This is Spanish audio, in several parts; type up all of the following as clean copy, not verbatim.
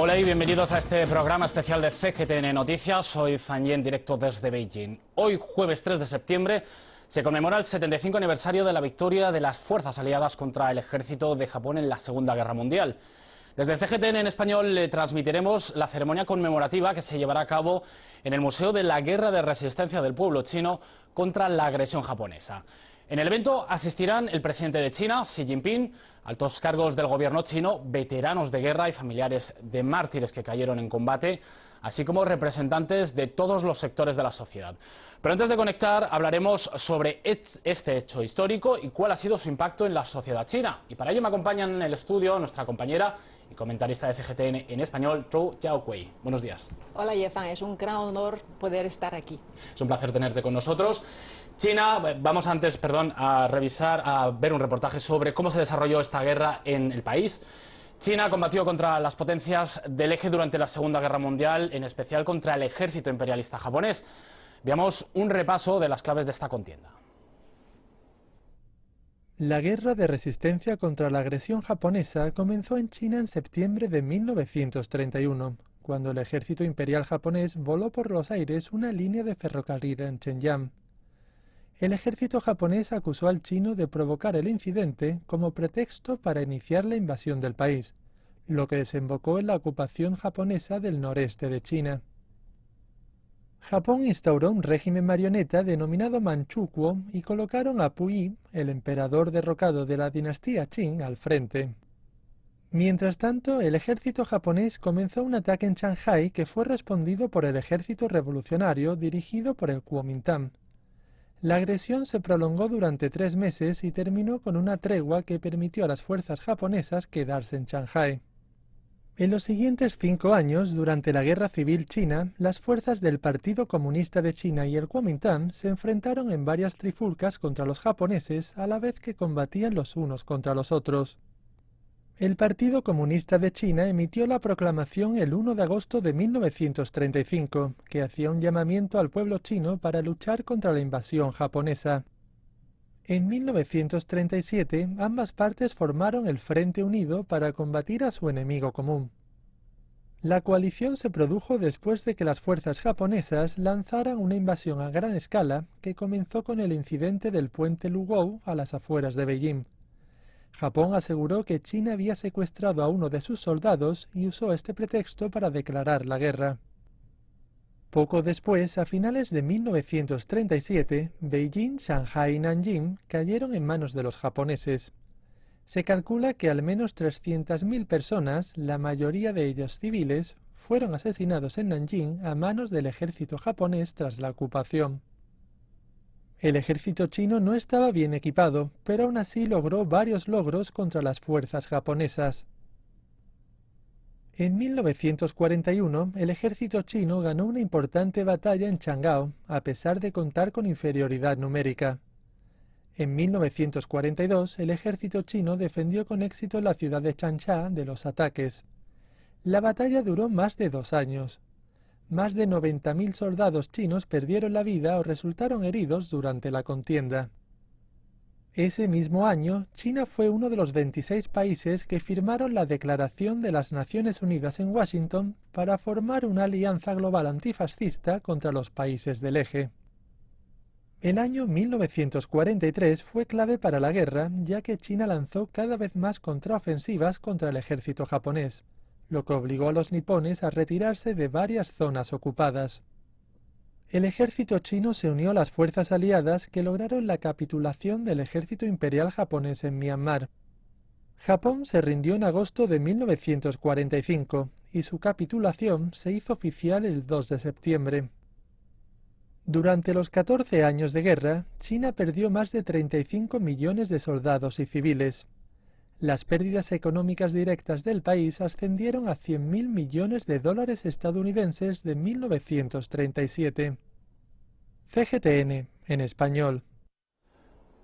Hola y bienvenidos a este programa especial de CGTN Noticias. Soy Fan Yen, directo desde Beijing. Hoy, jueves 3 de septiembre, se conmemora el 75 aniversario de la victoria de las fuerzas aliadas contra el ejército de Japón en la Segunda Guerra Mundial. Desde CGTN en español le transmitiremos la ceremonia conmemorativa que se llevará a cabo en el Museo de la Guerra de Resistencia del Pueblo Chino contra la agresión japonesa. En el evento asistirán el presidente de China, Xi Jinping, altos cargos del gobierno chino, veteranos de guerra y familiares de mártires que cayeron en combate, así como representantes de todos los sectores de la sociedad. Pero antes de conectar, hablaremos sobre este hecho histórico y cuál ha sido su impacto en la sociedad china. Y para ello me acompañan en el estudio nuestra compañera y comentarista de CGTN en español, Zhou Jiaohui. Buenos días. Hola, Yefan, es un gran honor poder estar aquí. Es un placer tenerte con nosotros. China, vamos antes, a ver un reportaje sobre cómo se desarrolló esta guerra en el país. China combatió contra las potencias del eje durante la Segunda Guerra Mundial, en especial contra el ejército imperialista japonés. Veamos un repaso de las claves de esta contienda. La guerra de resistencia contra la agresión japonesa comenzó en China en septiembre de 1931, cuando el ejército imperial japonés voló por los aires una línea de ferrocarril en Shenyang. El ejército japonés acusó al chino de provocar el incidente como pretexto para iniciar la invasión del país, lo que desembocó en la ocupación japonesa del noreste de China. Japón instauró un régimen marioneta denominado Manchukuo y colocaron a Puyi, el emperador derrocado de la dinastía Qing, al frente. Mientras tanto, el ejército japonés comenzó un ataque en Shanghái que fue respondido por el ejército revolucionario dirigido por el Kuomintang. La agresión se prolongó durante 3 meses y terminó con una tregua que permitió a las fuerzas japonesas quedarse en Shanghái. En los siguientes 5 años, durante la Guerra Civil China, las fuerzas del Partido Comunista de China y el Kuomintang se enfrentaron en varias trifulcas contra los japoneses a la vez que combatían los unos contra los otros. El Partido Comunista de China emitió la proclamación el 1 de agosto de 1935, que hacía un llamamiento al pueblo chino para luchar contra la invasión japonesa. En 1937, ambas partes formaron el Frente Unido para combatir a su enemigo común. La coalición se produjo después de que las fuerzas japonesas lanzaran una invasión a gran escala que comenzó con el incidente del puente Lugou a las afueras de Beijing. Japón aseguró que China había secuestrado a uno de sus soldados y usó este pretexto para declarar la guerra. Poco después, a finales de 1937, Beijing, Shanghái y Nanjing cayeron en manos de los japoneses. Se calcula que al menos 300.000 personas, la mayoría de ellos civiles, fueron asesinados en Nanjing a manos del ejército japonés tras la ocupación. El ejército chino no estaba bien equipado, pero aún así logró varios logros contra las fuerzas japonesas. En 1941, el ejército chino ganó una importante batalla en Chang'an, a pesar de contar con inferioridad numérica. En 1942, el ejército chino defendió con éxito la ciudad de Changsha de los ataques. La batalla duró más de 2 años. Más de 90.000 soldados chinos perdieron la vida o resultaron heridos durante la contienda. Ese mismo año, China fue uno de los 26 países que firmaron la Declaración de las Naciones Unidas en Washington para formar una alianza global antifascista contra los países del eje. El año 1943 fue clave para la guerra, ya que China lanzó cada vez más contraofensivas contra el ejército japonés, lo que obligó a los nipones a retirarse de varias zonas ocupadas. El ejército chino se unió a las fuerzas aliadas que lograron la capitulación del ejército imperial japonés en Myanmar. Japón se rindió en agosto de 1945 y su capitulación se hizo oficial el 2 de septiembre. Durante los 14 años de guerra, China perdió más de 35 millones de soldados y civiles. Las pérdidas económicas directas del país ascendieron a 100.000 millones de dólares estadounidenses de 1937. CGTN, en español.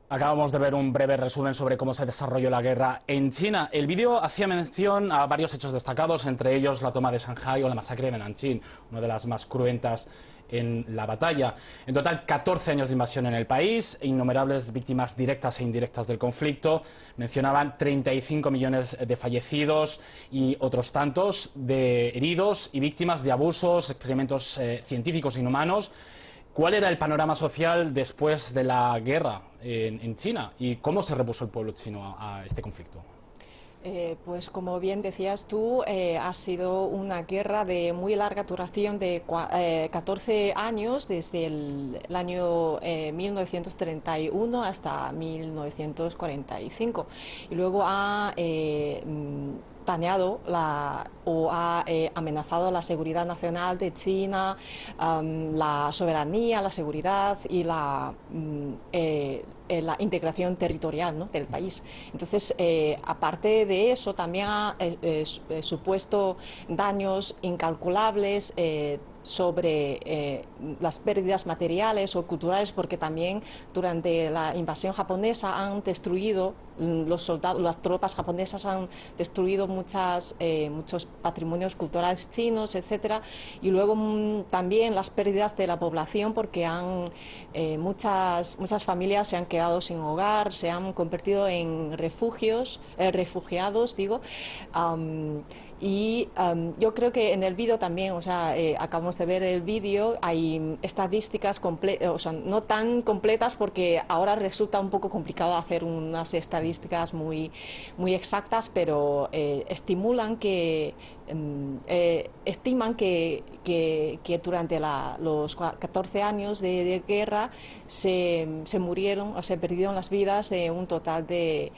Acabamos de ver un breve resumen sobre cómo se desarrolló la guerra en China. El vídeo hacía mención a varios hechos destacados, entre ellos la toma de Shanghái o la masacre de Nanjing, una de las más cruentas en la batalla. En total, 14 años de invasión en el país, innumerables víctimas directas e indirectas del conflicto. Mencionaban 35 millones de fallecidos y otros tantos de heridos y víctimas de abusos, experimentos científicos inhumanos. ¿Cuál era el panorama social después de la guerra en China y cómo se repuso el pueblo chino a este conflicto? Pues como bien decías tú, ha sido una guerra de muy larga duración de 14 años, desde el año 1931 hasta 1945. Y luego ha dañado o ha amenazado la seguridad nacional de China, la soberanía, la seguridad y la integración territorial, ¿no?, del país. Entonces, aparte de eso, también ha supuesto daños incalculables sobre las pérdidas materiales o culturales, porque también durante la invasión japonesa han destruido, los soldados, las tropas japonesas han destruido muchos patrimonios culturales chinos, etcétera, y luego también las pérdidas de la población, porque muchas familias se han quedado sin hogar, se han convertido en refugiados, digo. Yo creo que en el vídeo también, o sea, acabamos de ver el vídeo, hay estadísticas o sea, no tan completas, porque ahora resulta un poco complicado hacer unas estadísticas muy exactas, pero estiman que durante los 14 años de guerra se murieron o se perdieron las vidas de un total de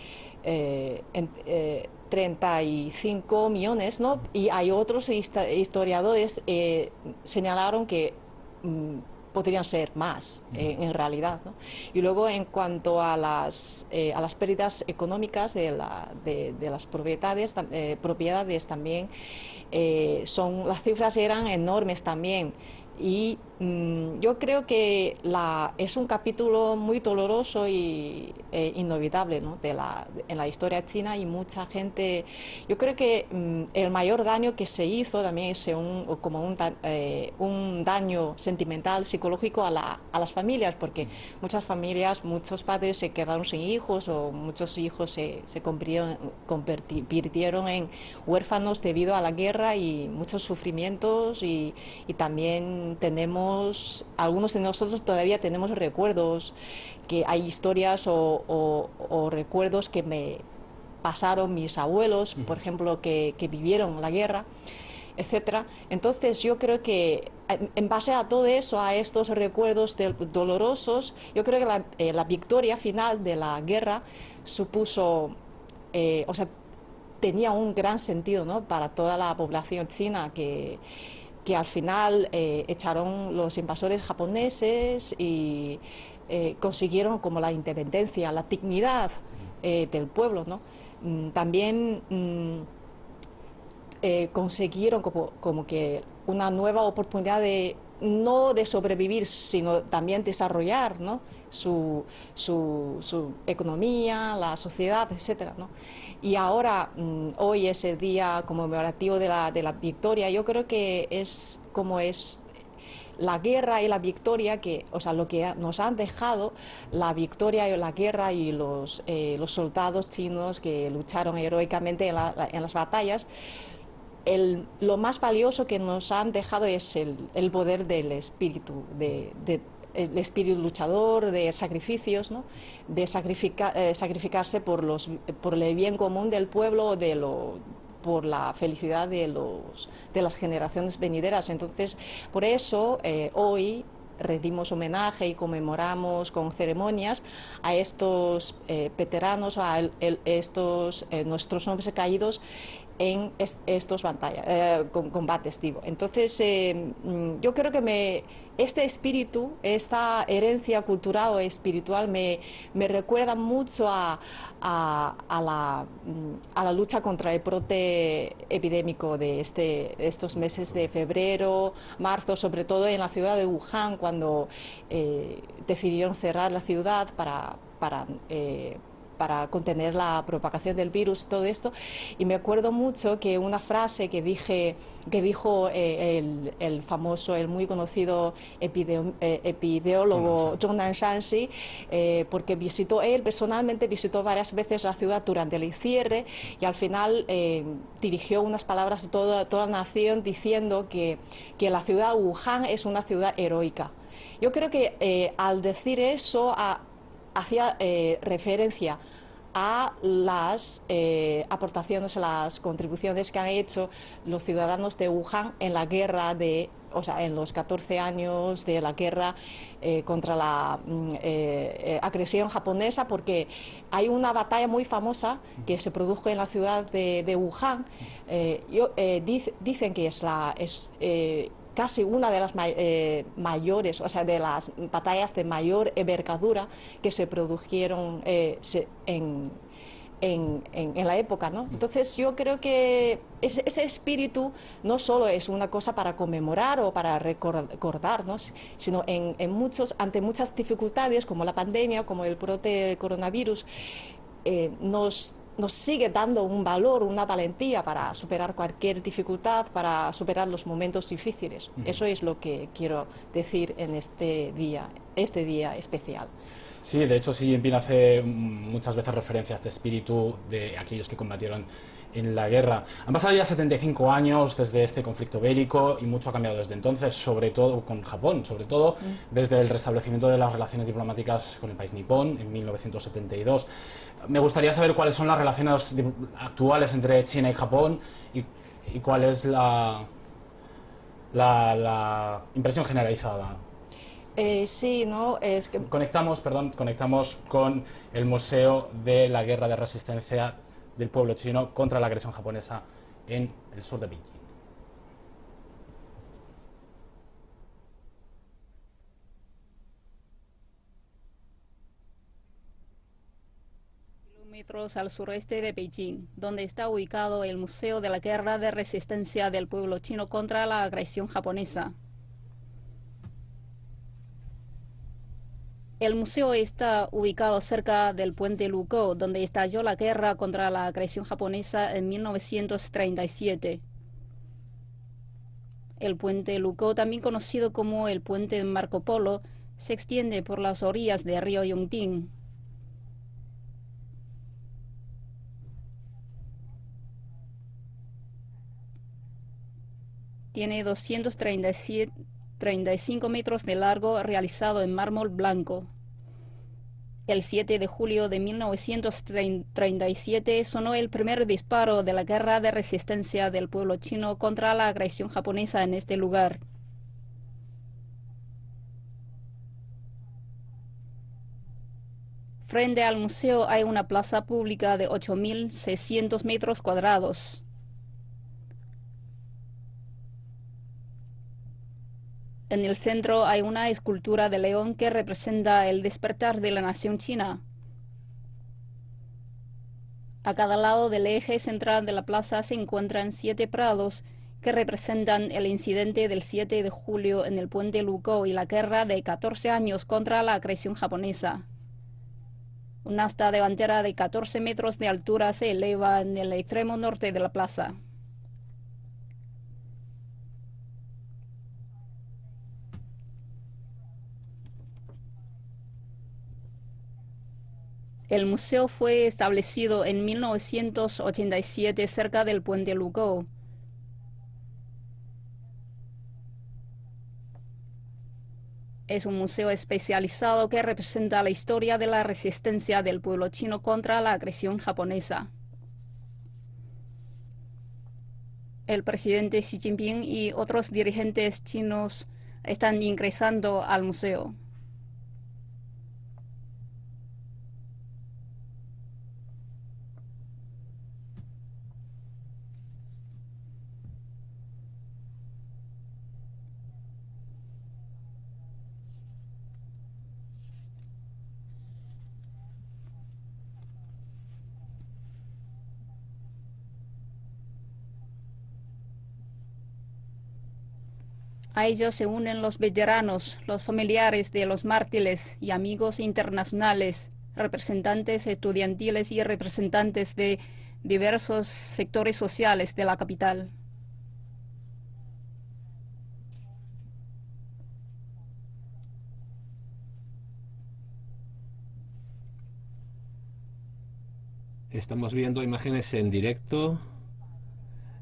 35 millones, ¿no? Y hay otros historiadores señalaron que podrían ser más en realidad, ¿no? Y luego, en cuanto a las pérdidas económicas de las propiedades también, las cifras eran enormes también. Y yo creo que es un capítulo muy doloroso e inolvidable, ¿no?, en la historia china, y mucha gente, yo creo que el mayor daño que se hizo también es como un daño sentimental, psicológico a las familias, porque muchas familias, muchos padres se quedaron sin hijos, o muchos hijos se convirtieron en huérfanos debido a la guerra, y muchos sufrimientos, y también algunos de nosotros todavía tenemos recuerdos, que hay historias o recuerdos que me pasaron mis abuelos, por ejemplo, que vivieron la guerra, etcétera. Entonces, yo creo que en base a todo eso, a estos recuerdos dolorosos, yo creo que la victoria final de la guerra supuso, o sea, tenía un gran sentido, ¿no?, para toda la población china, que al final echaron los invasores japoneses y consiguieron como la independencia, la dignidad del pueblo, ¿no? También consiguieron como que una nueva oportunidad no de sobrevivir, sino también desarrollar, ¿no?, su economía, la sociedad, etcétera, ¿no? Y ahora, hoy es el día conmemorativo de la victoria. Yo creo que es la guerra y la victoria, o sea, lo que nos han dejado la victoria y la guerra, y los soldados chinos que lucharon heroicamente en las batallas. Lo más valioso que nos han dejado es el poder del espíritu, el espíritu luchador, de sacrificios, ¿no?, de sacrificarse por el bien común del pueblo, por la felicidad de las generaciones venideras. Entonces, por eso hoy rendimos homenaje y conmemoramos con ceremonias a estos veteranos, a estos nuestros hombres caídos, en estos combates, digo. Entonces, yo creo que este espíritu, esta herencia cultural o espiritual me recuerda mucho a la lucha contra el brote epidémico de estos meses de febrero, marzo, sobre todo en la ciudad de Wuhan, cuando decidieron cerrar la ciudad para contener la propagación del virus, todo esto. Y me acuerdo mucho que una frase que dijo el famoso, el muy conocido epidemiólogo Zhong Nanshan, porque él personalmente visitó varias veces la ciudad durante el encierre y al final dirigió unas palabras a toda la nación diciendo que la ciudad de Wuhan es una ciudad heroica. Yo creo que al decir eso hacía referencia a las aportaciones, a las contribuciones que han hecho los ciudadanos de Wuhan en la guerra en los 14 años de la guerra contra la agresión japonesa, porque hay una batalla muy famosa que se produjo en la ciudad de Wuhan. Dicen que es casi una de las mayores, o sea, de las batallas de mayor envergadura que se produjeron en la época, ¿no? Entonces yo creo que ese espíritu no solo es una cosa para conmemorar o para recordarnos, sino ante muchas dificultades como la pandemia, como el brote del coronavirus, nos sigue dando un valor, una valentía para superar cualquier dificultad, para superar los momentos difíciles. Eso es lo que quiero decir en este día especial. Sí, de hecho Xi Jinping hace muchas veces referencia a este espíritu de aquellos que combatieron en la guerra. Han pasado ya 75 años desde este conflicto bélico y mucho ha cambiado desde entonces, sobre todo con Japón, sobre todo desde el restablecimiento de las relaciones diplomáticas con el país nipón en 1972. Me gustaría saber cuáles son las relaciones actuales entre China y Japón y cuál es la impresión generalizada. Sí, ¿no? Es que Conectamos con el Museo de la Guerra de Resistencia del pueblo chino contra la agresión japonesa en el sur de Beijing. Kilómetros al sureste de Beijing, donde está ubicado el Museo de la Guerra de Resistencia del pueblo chino contra la agresión japonesa. El museo está ubicado cerca del puente Lukou, donde estalló la guerra contra la agresión japonesa en 1937. El puente Lukou, también conocido como el puente Marco Polo, se extiende por las orillas del río Yongting. Tiene 235 metros de largo, realizado en mármol blanco. El 7 de julio de 1937 sonó el primer disparo de la guerra de resistencia del pueblo chino contra la agresión japonesa en este lugar. Frente al museo hay una plaza pública de 8.600 metros cuadrados. En el centro hay una escultura de león que representa el despertar de la nación china. A cada lado del eje central de la plaza se encuentran 7 prados que representan el incidente del 7 de julio en el puente Lukou y la guerra de 14 años contra la agresión japonesa. Un asta de bandera de 14 metros de altura se eleva en el extremo norte de la plaza. El museo fue establecido en 1987 cerca del puente Lukou. Es un museo especializado que representa la historia de la resistencia del pueblo chino contra la agresión japonesa. El presidente Xi Jinping y otros dirigentes chinos están ingresando al museo. A ellos se unen los veteranos, los familiares de los mártires y amigos internacionales, representantes estudiantiles y representantes de diversos sectores sociales de la capital. Estamos viendo imágenes en directo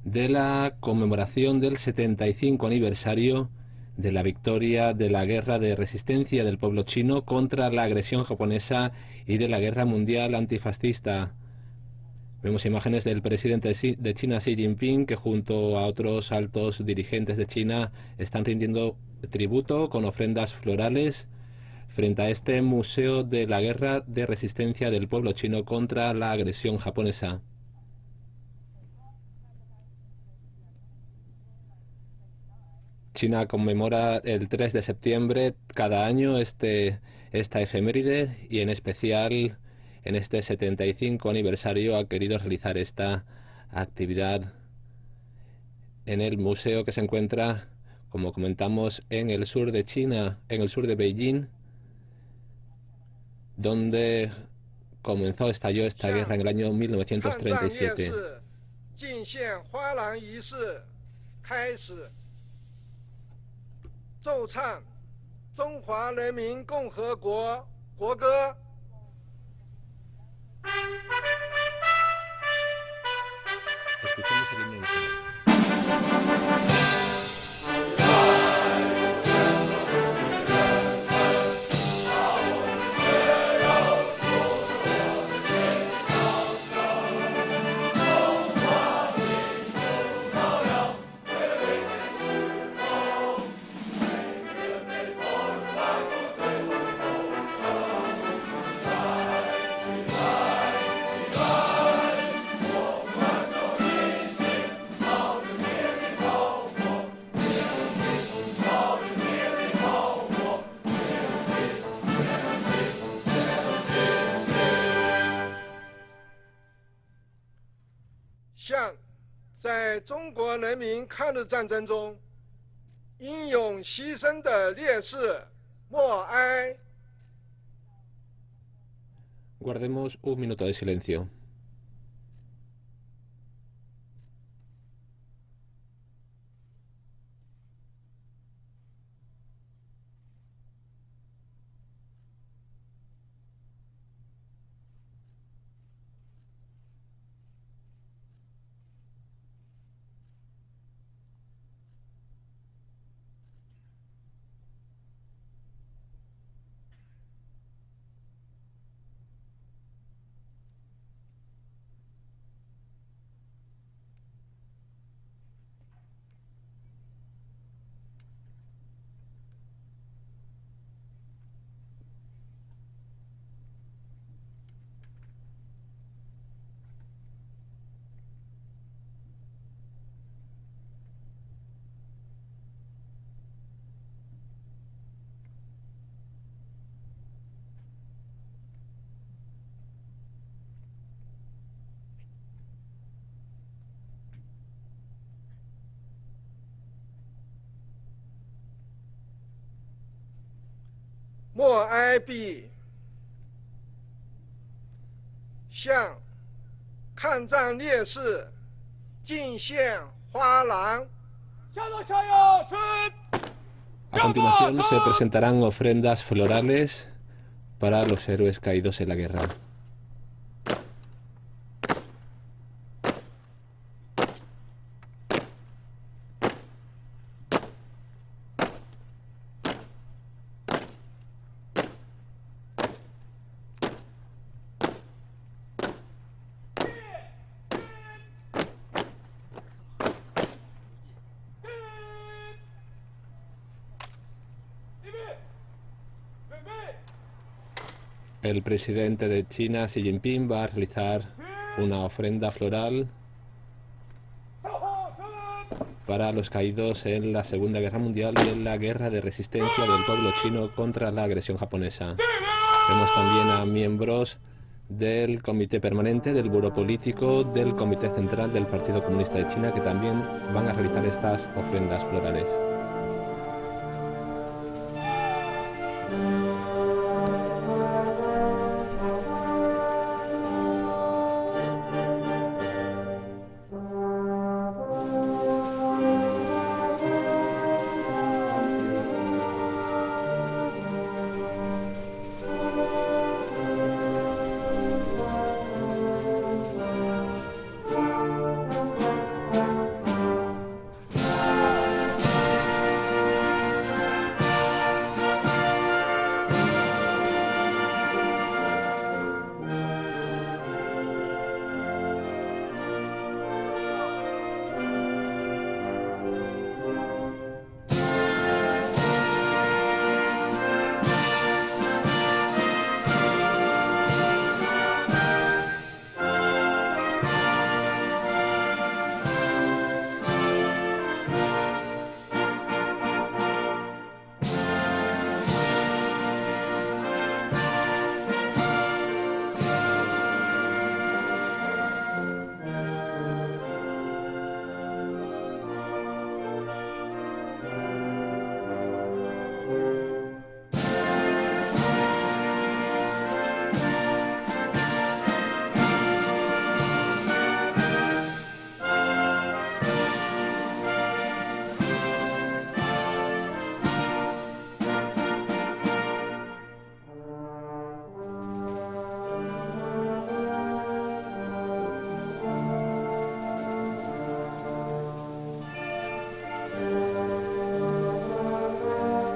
de la conmemoración del 75 aniversario de la victoria de la guerra de resistencia del pueblo chino contra la agresión japonesa y de la guerra mundial antifascista. Vemos imágenes del presidente de China, Xi Jinping, que junto a otros altos dirigentes de China están rindiendo tributo con ofrendas florales frente a este museo de la guerra de resistencia del pueblo chino contra la agresión japonesa. China conmemora el 3 de septiembre cada año esta efeméride, y en especial en este 75 aniversario ha querido realizar esta actividad en el museo que se encuentra, como comentamos, en el sur de China, en el sur de Beijing, donde estalló esta guerra en el año 1937. Escuchemos el himno nacional. Guardemos un minuto de silencio. A continuación se presentarán ofrendas florales para los héroes caídos en la guerra. El presidente de China, Xi Jinping, va a realizar una ofrenda floral para los caídos en la Segunda Guerra Mundial y en la guerra de resistencia del pueblo chino contra la agresión japonesa. Vemos también a miembros del Comité Permanente, del Buró Político, del Comité Central del Partido Comunista de China, que también van a realizar estas ofrendas florales.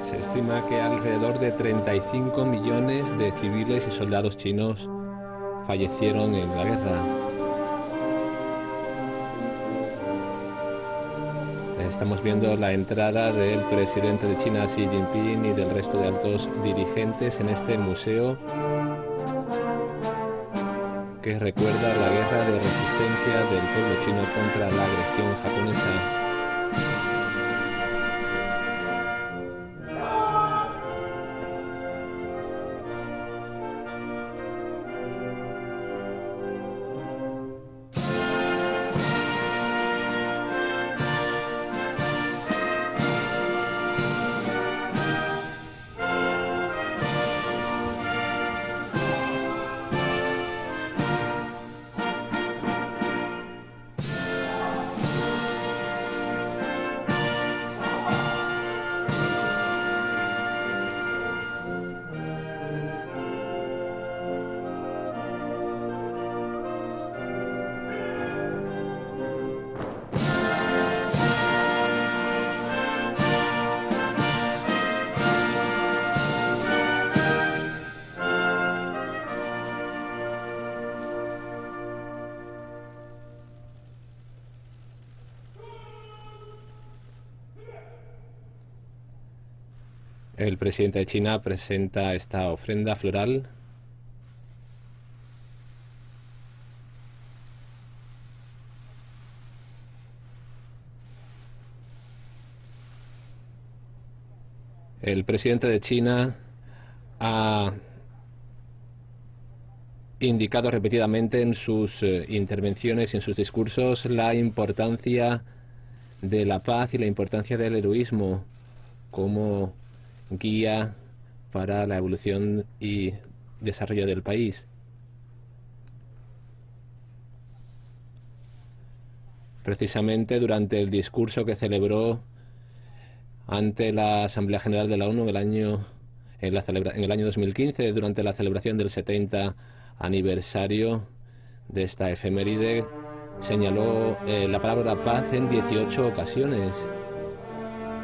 Se estima que alrededor de 35 millones de civiles y soldados chinos fallecieron en la guerra. Estamos viendo la entrada del presidente de China, Xi Jinping, y del resto de altos dirigentes en este museo que recuerda la guerra de resistencia del pueblo chino contra la agresión japonesa. El presidente de China presenta esta ofrenda floral. El presidente de China ha indicado repetidamente en sus intervenciones y en sus discursos la importancia de la paz y la importancia del heroísmo como guía para la evolución y desarrollo del país. Precisamente durante el discurso que celebró ante la Asamblea General de la ONU en el año 2015, durante la celebración del 70 aniversario de esta efeméride, señaló la palabra paz en 18 ocasiones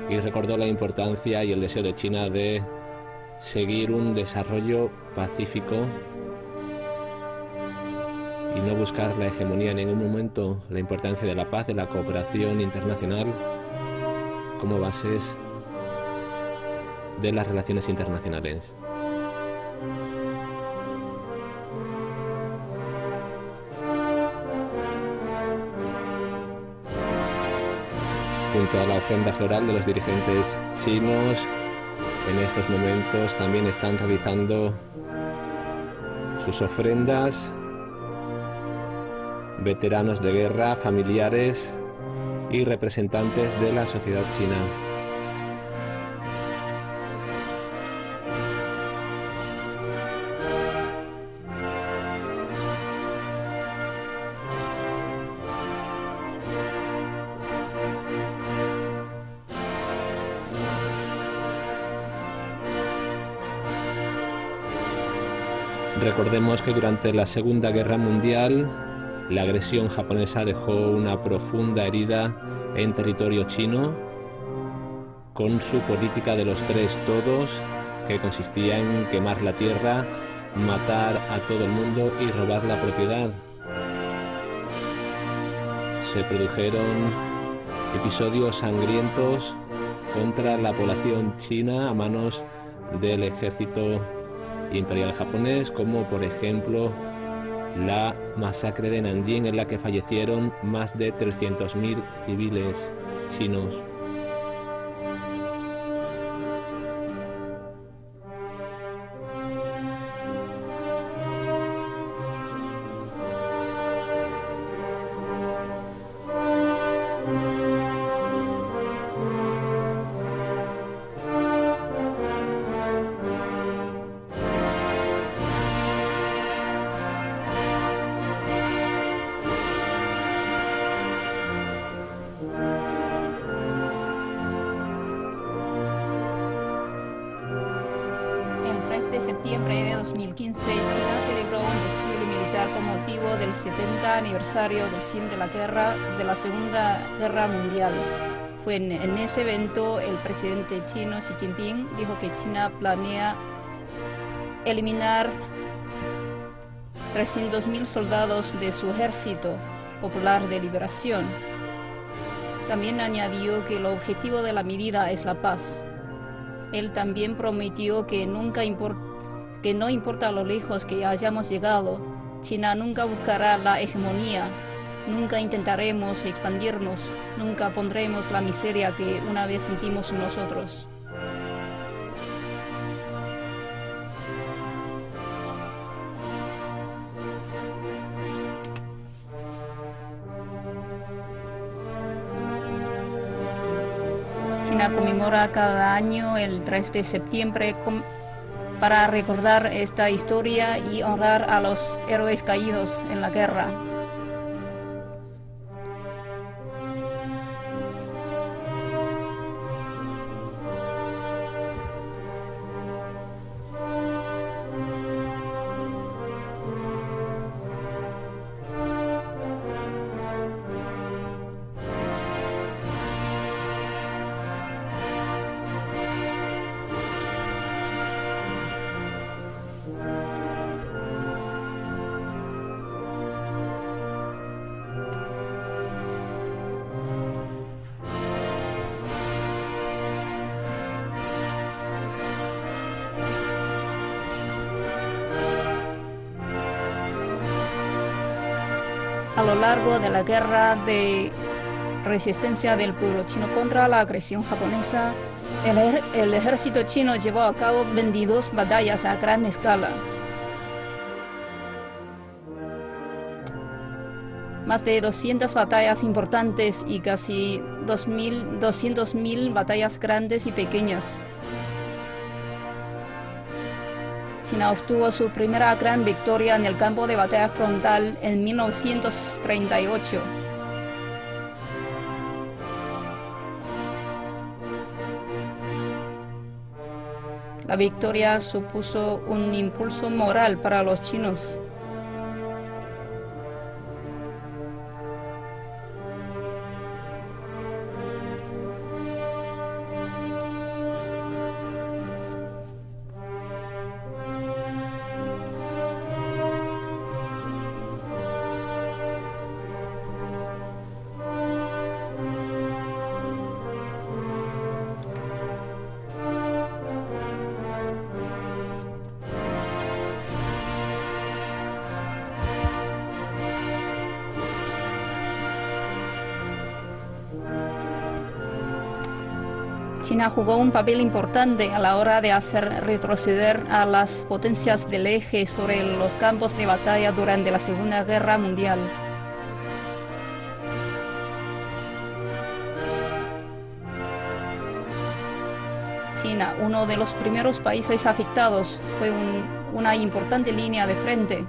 y recordó la importancia y el deseo de China de seguir un desarrollo pacífico y no buscar la hegemonía en ningún momento, la importancia de la paz, de la cooperación internacional como bases de las relaciones internacionales. Junto a la ofrenda floral de los dirigentes chinos, en estos momentos también están realizando sus ofrendas veteranos de guerra, familiares y representantes de la sociedad china. Recordemos que durante la Segunda Guerra Mundial la agresión japonesa dejó una profunda herida en territorio chino con su política de los tres todos, que consistía en quemar la tierra, matar a todo el mundo y robar la propiedad. Se produjeron episodios sangrientos contra la población china a manos del ejército imperial japonés, como por ejemplo la masacre de Nanjing, en la que fallecieron más de 300.000 civiles chinos. De septiembre de 2015, China celebró un desfile militar con motivo del 70 aniversario del fin de la Segunda Guerra Mundial. En ese evento el presidente chino Xi Jinping dijo que China planea eliminar 300.000 soldados de su ejército popular de liberación. También añadió que el objetivo de la medida es la paz. Él también prometió que no importa lo lejos que hayamos llegado, China nunca buscará la hegemonía, nunca intentaremos expandirnos, nunca pondremos la miseria que una vez sentimos nosotros. China conmemora cada año el 3 de septiembre para recordar esta historia y honrar a los héroes caídos en la guerra. A lo largo de la guerra de resistencia del pueblo chino contra la agresión japonesa, el ejército chino llevó a cabo 22 batallas a gran escala. Más de 200 batallas importantes y casi 200.000 batallas grandes y pequeñas. China obtuvo su primera gran victoria en el campo de batalla frontal en 1938. La victoria supuso un impulso moral para los chinos. China jugó un papel importante a la hora de hacer retroceder a las potencias del eje sobre los campos de batalla durante la Segunda Guerra Mundial. China, uno de los primeros países afectados, fue una importante línea de frente.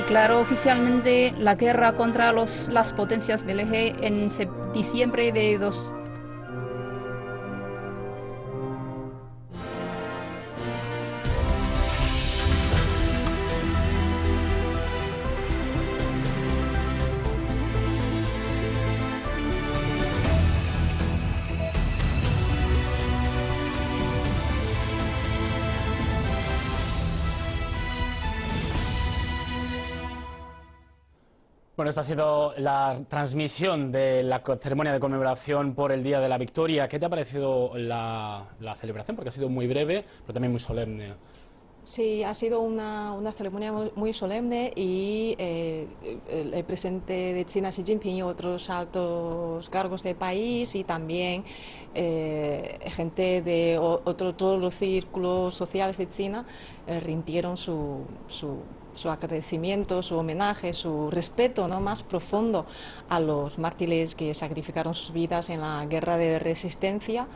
Declaró oficialmente la guerra contra las potencias del eje en diciembre de Bueno, esta ha sido la transmisión de la ceremonia de conmemoración por el Día de la Victoria. ¿Qué te ha parecido la celebración? Porque ha sido muy breve, pero también muy solemne. Sí, ha sido una ceremonia muy solemne y el presidente de China, Xi Jinping, y otros altos cargos del país y también gente de todos los círculos sociales de China rindieron su agradecimiento, su homenaje, su respeto, ¿no?, más profundo a los mártires que sacrificaron sus vidas en la guerra de resistencia.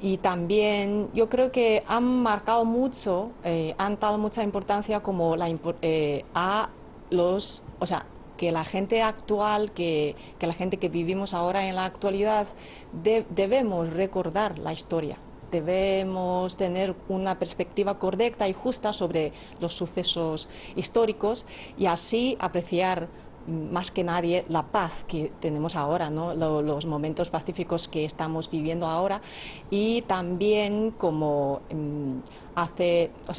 Y también yo creo que han marcado mucho, han dado mucha importancia como a los, o sea, que la gente actual, que la gente que vivimos ahora en la actualidad, debemos recordar la historia debemos tener una perspectiva correcta y justa sobre los sucesos históricos y así apreciar más que nadie la paz que tenemos ahora, ¿no? Los momentos pacíficos que estamos viviendo ahora, y también como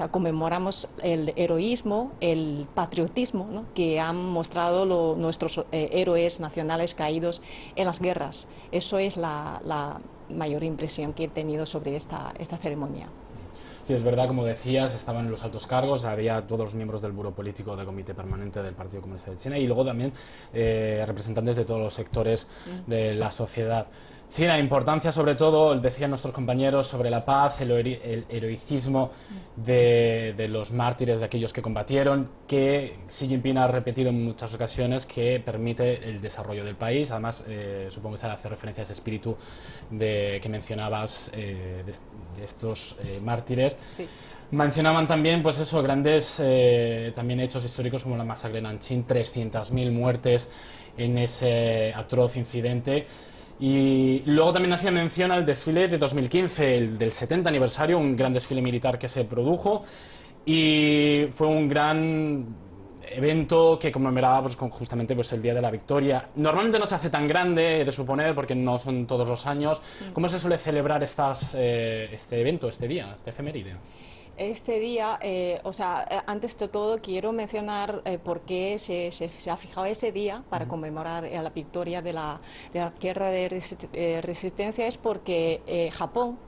conmemoramos el heroísmo, el patriotismo, ¿no?, que han mostrado nuestros héroes nacionales caídos en las guerras. Eso es la mayor impresión que he tenido sobre esta ceremonia. Sí, es verdad, como decías, estaban en los altos cargos, había todos los miembros del Buró Político del Comité Permanente del Partido Comunista de China y luego también representantes de todos los sectores de la sociedad. Sí, la importancia, sobre todo, decían nuestros compañeros, sobre la paz, el heroicismo de los mártires, de aquellos que combatieron, que Xi Jinping ha repetido en muchas ocasiones que permite el desarrollo del país. Además, supongo que se hace referencia a ese espíritu que mencionabas de estos mártires. Sí. Mencionaban también, pues eso, grandes también hechos históricos como la masacre de Nanjing, 300.000 muertes en ese atroz incidente. Y luego también hacía mención al desfile de 2015, el del 70 aniversario, un gran desfile militar que se produjo y fue un gran evento que conmemoraba pues, justamente pues, el Día de la Victoria. Normalmente no se hace tan grande, he de suponer, porque no son todos los años. ¿Cómo se suele celebrar este evento, este día, este efeméride? Este día, antes de todo quiero mencionar por qué se ha fijado ese día para conmemorar la victoria de la guerra de resistencia. Es porque Japón,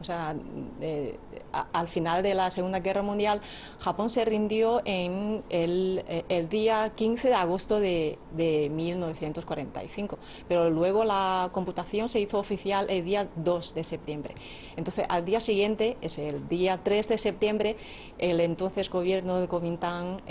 al final de la Segunda Guerra Mundial, Japón se rindió en el día 15 de agosto de 1945, pero luego la computación se hizo oficial el día 2 de septiembre. Entonces, al día siguiente, es el día 3 de septiembre, el entonces gobierno de Kuomintang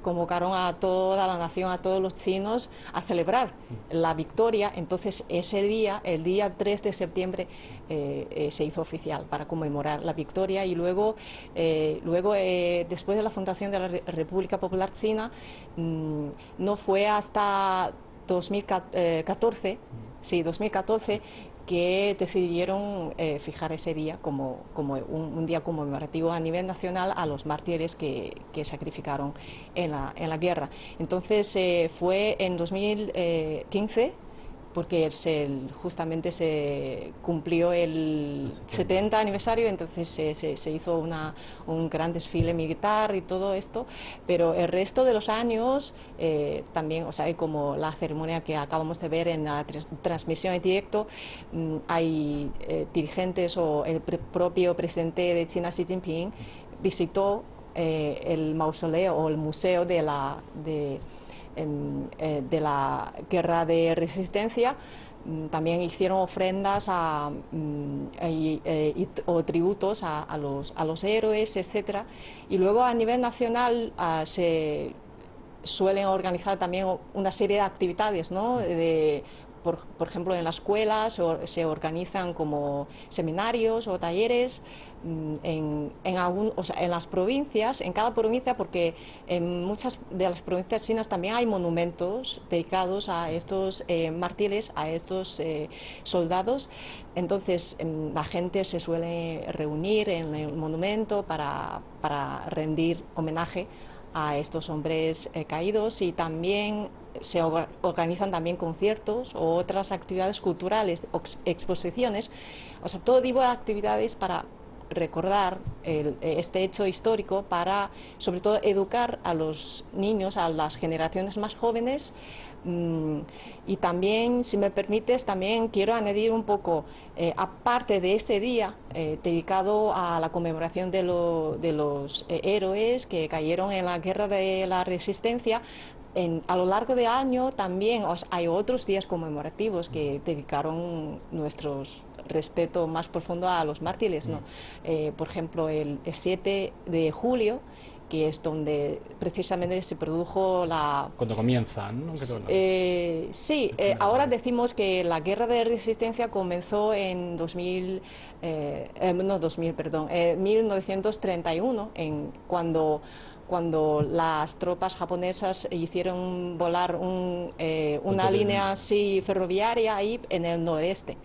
convocaron a toda la nación, a todos los chinos, a celebrar la victoria. Entonces, ese día, el día 3 de septiembre, se hizo oficial para conmemorar la victoria. Y luego, después de la fundación de la República Popular China, no fue hasta 2014, que decidieron fijar ese día como un día conmemorativo a nivel nacional a los mártires que sacrificaron en la guerra. Entonces fue en 2015, porque justamente se cumplió el 70 aniversario, entonces se hizo un gran desfile militar y todo esto, pero el resto de los años también, como la ceremonia que acabamos de ver en la transmisión en directo, hay dirigentes o el propio presidente de China, Xi Jinping, visitó el mausoleo o el museo de la guerra de resistencia. También hicieron ofrendas o tributos a los héroes, etcétera. Y luego a nivel nacional se suelen organizar también una serie de actividades, ¿no? Por ejemplo, en las escuelas se organizan como seminarios o talleres en las provincias, en cada provincia, porque en muchas de las provincias chinas también hay monumentos dedicados a estos mártires, a estos soldados. Entonces la gente se suele reunir en el monumento para rendir homenaje a estos hombres caídos, y también se organizan también conciertos o otras actividades culturales, exposiciones, todo tipo de actividades para recordar este hecho histórico, para sobre todo educar a los niños, a las generaciones más jóvenes. Y también, si me permites, también quiero añadir un poco, aparte de este día dedicado a la conmemoración de los héroes que cayeron en la guerra de la resistencia, a lo largo del año también hay otros días conmemorativos que dedicaron nuestros respeto más profundo a los mártires, ¿no? Por ejemplo, el 7 de julio, que es donde precisamente se produjo Cuando comienzan, ¿no? Ahora decimos que la guerra de resistencia comenzó en 1931, cuando las tropas japonesas hicieron volar una línea ferroviaria ahí en el noreste.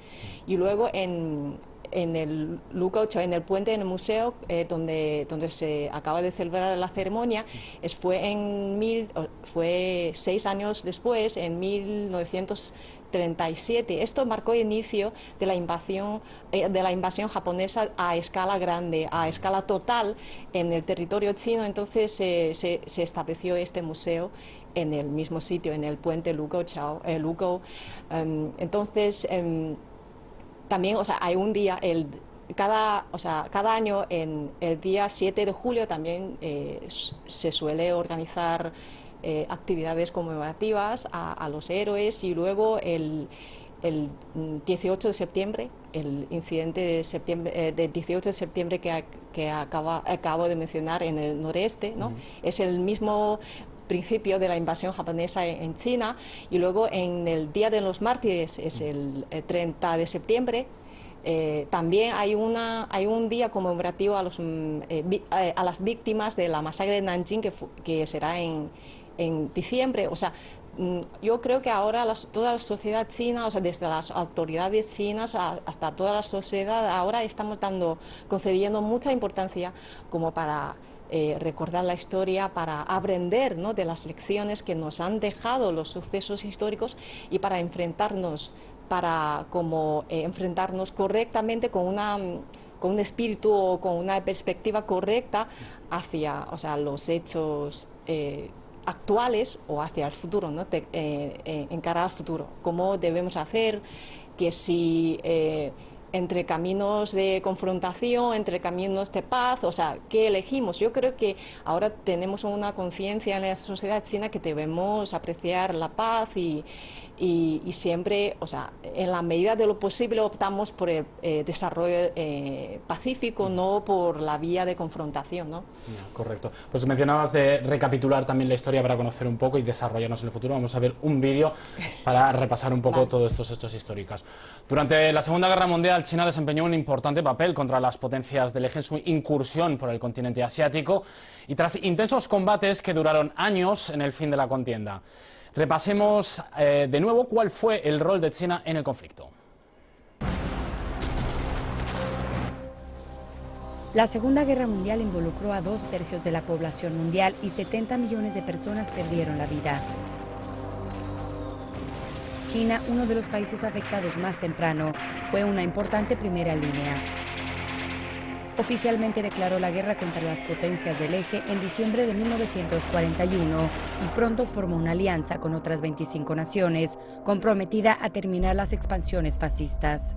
Y luego en en el Lukao, en el puente, en el museo donde se acaba de celebrar la ceremonia, fue 6 años después, en 1937. Esto marcó el inicio de la invasión japonesa a escala grande, a escala total en el territorio chino. Entonces se estableció este museo en el mismo sitio, en el puente Lukao. Entonces también, o sea, hay un día, cada año, en el día 7 de julio también se suele organizar actividades conmemorativas a los héroes, y luego el 18 de septiembre, el incidente de septiembre, del 18 de septiembre que acabo de mencionar en el noreste, ¿no? Es el mismo principio de la invasión japonesa en China. Y luego en el Día de los Mártires, es el 30 de septiembre, también hay un día conmemorativo a las víctimas de la masacre de Nanjing, que será en diciembre. O sea, yo creo que ahora toda la sociedad china, o sea, desde las autoridades chinas hasta toda la sociedad, ahora estamos concediendo mucha importancia como para recordar la historia, para aprender, ¿no?, de las lecciones que nos han dejado los sucesos históricos, y para enfrentarnos correctamente con un espíritu o con una perspectiva correcta hacia, o sea, los hechos actuales o hacia el futuro, ¿no? Encarar al futuro. ¿Cómo debemos hacer? Que si entre caminos de confrontación, entre caminos de paz, o sea, ¿qué elegimos? Yo creo que ahora tenemos una conciencia en la sociedad china que debemos apreciar la paz, y siempre, o sea, en la medida de lo posible optamos por el desarrollo pacífico, no por la vía de confrontación, ¿no? Correcto. Pues mencionabas de recapitular también la historia para conocer un poco y desarrollarnos en el futuro. Vamos a ver un vídeo para repasar un poco todos estos hechos históricos. Durante la Segunda Guerra Mundial, China desempeñó un importante papel contra las potencias del eje en su incursión por el continente asiático, y tras intensos combates que duraron años en el fin de la contienda. Repasemos de nuevo cuál fue el rol de China en el conflicto. La Segunda Guerra Mundial involucró a 2/3 de la población mundial y 70 millones de personas perdieron la vida. China, uno de los países afectados más temprano, fue una importante primera línea. Oficialmente declaró la guerra contra las potencias del eje en diciembre de 1941 y pronto formó una alianza con otras 25 naciones comprometida a terminar las expansiones fascistas.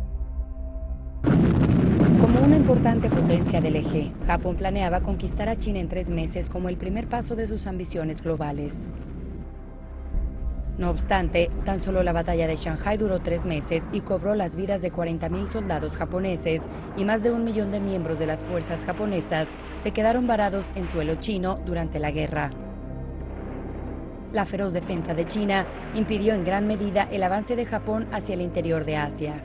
Como una importante potencia del eje, Japón planeaba conquistar a China en 3 meses como el primer paso de sus ambiciones globales. No obstante, tan solo la batalla de Shanghái duró 3 meses y cobró las vidas de 40.000 soldados japoneses, y más de 1 millón de miembros de las fuerzas japonesas se quedaron varados en suelo chino durante la guerra. La feroz defensa de China impidió en gran medida el avance de Japón hacia el interior de Asia.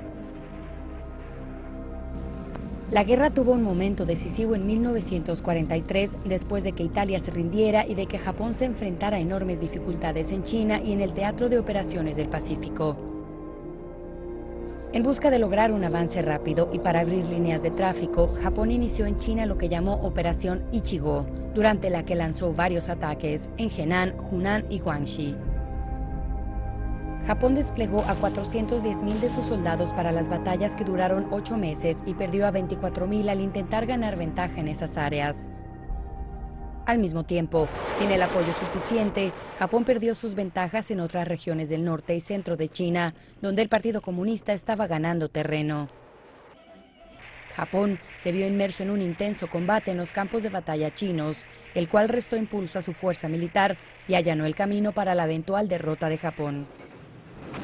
La guerra tuvo un momento decisivo en 1943, después de que Italia se rindiera y de que Japón se enfrentara a enormes dificultades en China y en el teatro de operaciones del Pacífico. En busca de lograr un avance rápido y para abrir líneas de tráfico, Japón inició en China lo que llamó Operación Ichigo, durante la que lanzó varios ataques en Henan, Hunan y Guangxi. Japón desplegó a 410.000 de sus soldados para las batallas que duraron 8 meses y perdió a 24.000 al intentar ganar ventaja en esas áreas. Al mismo tiempo, sin el apoyo suficiente, Japón perdió sus ventajas en otras regiones del norte y centro de China, donde el Partido Comunista estaba ganando terreno. Japón se vio inmerso en un intenso combate en los campos de batalla chinos, el cual restó impulso a su fuerza militar y allanó el camino para la eventual derrota de Japón.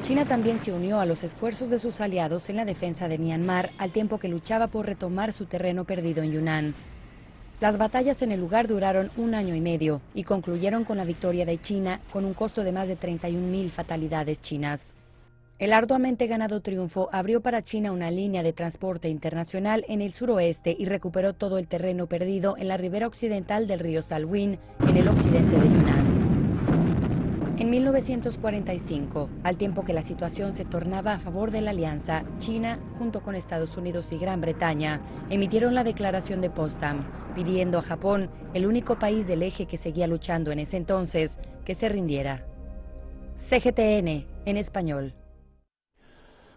China también se unió a los esfuerzos de sus aliados en la defensa de Myanmar, al tiempo que luchaba por retomar su terreno perdido en Yunnan. Las batallas en el lugar duraron 1 año y medio y concluyeron con la victoria de China, con un costo de más de 31.000 fatalidades chinas. El arduamente ganado triunfo abrió para China una línea de transporte internacional en el suroeste y recuperó todo el terreno perdido en la ribera occidental del río Salween, en el occidente de Yunnan. En 1945, al tiempo que la situación se tornaba a favor de la alianza, China, junto con Estados Unidos y Gran Bretaña, emitieron la Declaración de Potsdam, pidiendo a Japón, el único país del eje que seguía luchando en ese entonces, que se rindiera. CGTN, en español.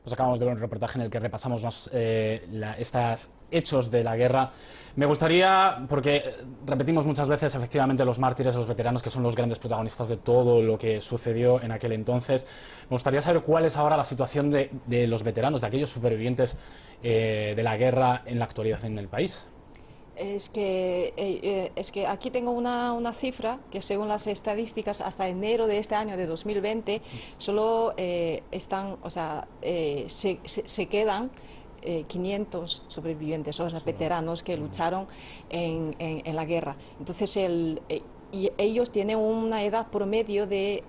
Pues acabamos de ver un reportaje en el que repasamos estos hechos de la guerra. Me gustaría, porque repetimos muchas veces efectivamente los mártires, los veteranos, que son los grandes protagonistas de todo lo que sucedió en aquel entonces, me gustaría saber cuál es ahora la situación de los veteranos, de aquellos supervivientes de la guerra en la actualidad en el país. Es que aquí tengo una cifra que según las estadísticas hasta enero de este año de 2020 solo se quedan 500 supervivientes, o sea, veteranos que lucharon en la guerra. Entonces y ellos tienen una edad promedio de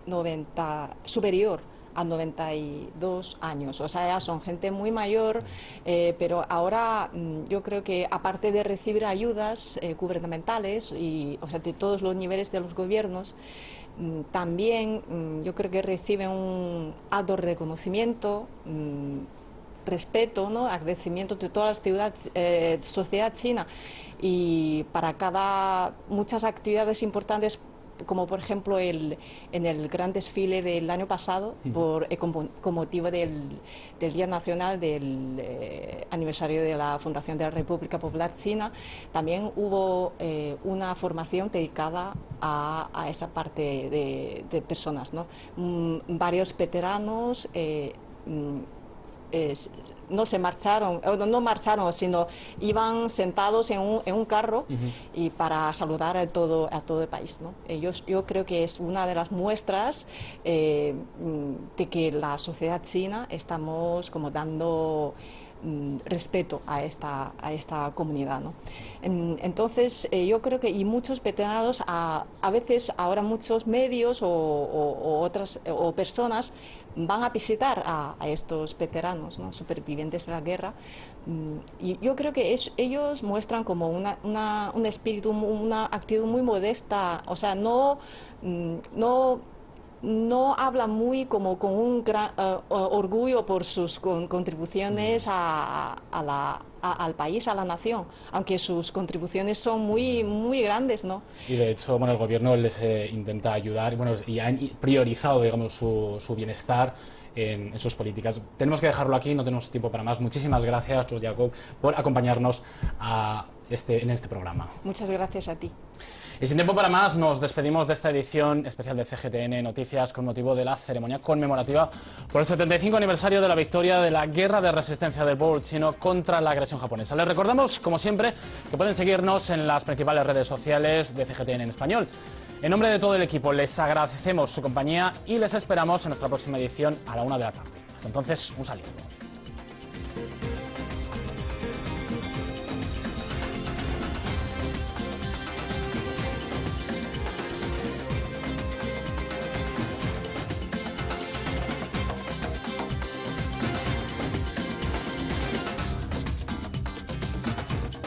superior a 92 años, o sea, ya son gente muy mayor, pero ahora yo creo que aparte de recibir ayudas gubernamentales y, o sea, de todos los niveles de los gobiernos, también yo creo que reciben un alto reconocimiento, respeto, ¿no? Agradecimiento de toda la sociedad china, y para muchas actividades importantes, como por ejemplo en el gran desfile del año pasado, con motivo del Día Nacional del aniversario de la Fundación de la República Popular China, también hubo una formación dedicada a esa parte de personas, ¿no? Varios veteranos no marcharon, sino iban sentados en un carro y para saludar a todo el país, ¿no? Yo creo que es una de las muestras de que la sociedad china estamos como dando respeto a esta comunidad, ¿no? Entonces yo creo que, y muchos veteranos, a veces ahora muchos medios o personas van a visitar a estos veteranos, ¿no? Supervivientes de la guerra, y yo creo que ellos muestran como un espíritu, una actitud muy modesta, o sea, no habla muy como con un gran orgullo por sus contribuciones al país, a la nación, aunque sus contribuciones son muy, muy grandes, ¿no? Y de hecho, bueno, el gobierno les intenta ayudar, bueno, y han priorizado, digamos, su bienestar en sus políticas. Tenemos que dejarlo aquí, no tenemos tiempo para más. Muchísimas gracias, Chus Jacob, por acompañarnos en este programa. Muchas gracias a ti. Y sin tiempo para más, nos despedimos de esta edición especial de CGTN Noticias con motivo de la ceremonia conmemorativa por el 75 aniversario de la victoria de la guerra de resistencia del pueblo chino contra la agresión japonesa. Les recordamos, como siempre, que pueden seguirnos en las principales redes sociales de CGTN en español. En nombre de todo el equipo, les agradecemos su compañía y les esperamos en nuestra próxima edición a la 1 de la tarde. Hasta entonces, un saludo.